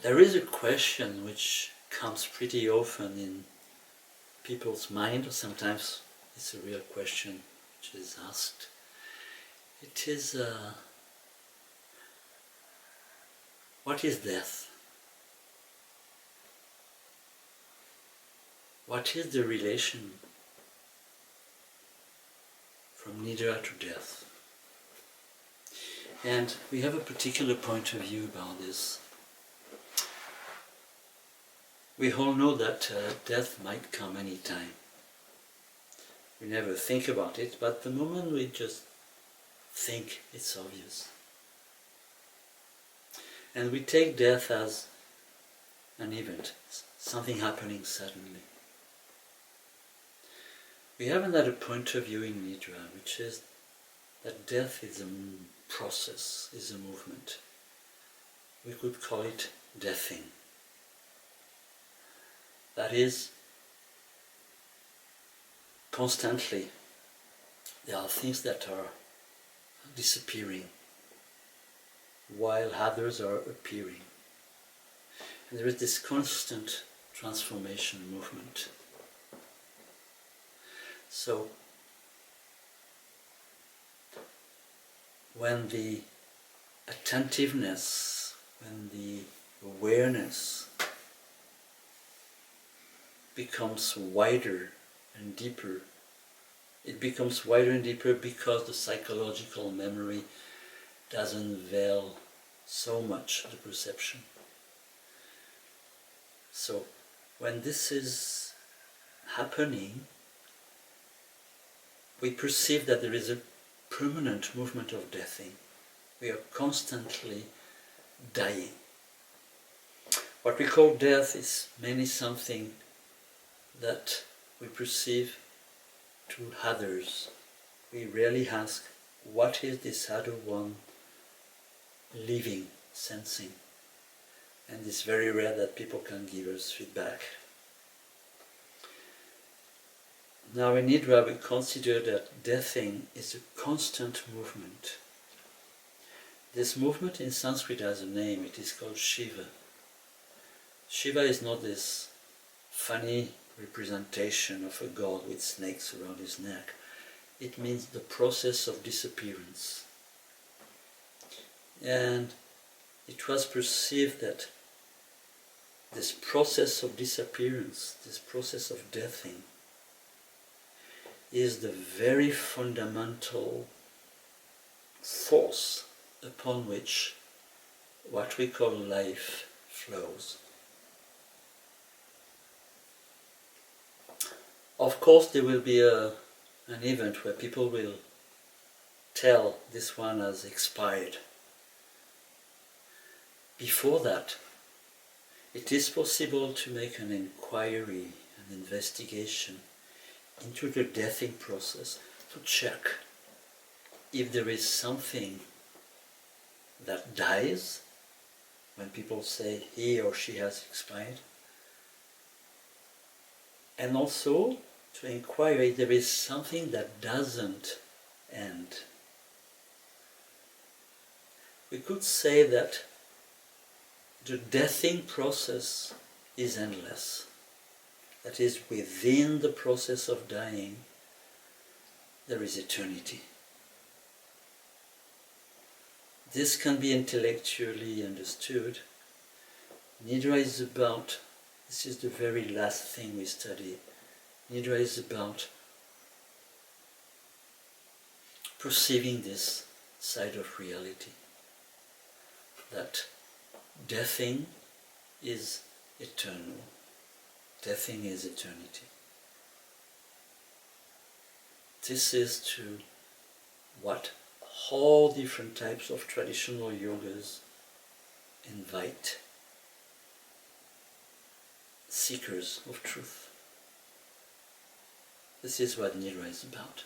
There is a question which comes pretty often in people's mind, or sometimes it's a real question which is asked. It is, what is death? What is the relation from Nidrâ to death? And we have a particular point of view about this. We all know that death might come any time. We never think about it, but the moment we just think, it's obvious. And we take death as an event, something happening suddenly. We have another point of view in Nidrâ, which is that death is a process, is a movement. We could call it deathing. That is, constantly there are things that are disappearing while others are appearing. And there is this constant transformation movement. So, when the attentiveness, when the awareness becomes wider and deeper, it becomes wider and deeper because the psychological memory doesn't veil so much the perception. So, when this is happening, we perceive that there is a permanent movement of deathing. We are constantly dying. What we call death is mainly something that we perceive to others. We rarely ask, what is this other one living, sensing? And it's very rare that people can give us feedback. Now in Nidrâ we consider that deathing is a constant movement. This movement in Sanskrit has a name, it is called Shiva. Shiva is not this funny representation of a god with snakes around his neck. It means the process of disappearance. And it was perceived that this process of disappearance, this process of deathing, is the very fundamental force upon which what we call life flows. Of course there will be an event where people will tell this one has expired. Before that, it is possible to make an inquiry, an investigation into the deathing process to check if there is something that dies when people say he or she has expired, and also to inquire if there is something that doesn't end. We could say that the deathing process is endless. That is, within the process of dying, there is eternity. This can be intellectually understood. Nidrâ is about, this is the very last thing we study, Nidrâ is about perceiving this side of reality, that deathing is eternal. Deathing is eternity. This is to what all different types of traditional yogas invite seekers of truth. This is what Nidrâ is about.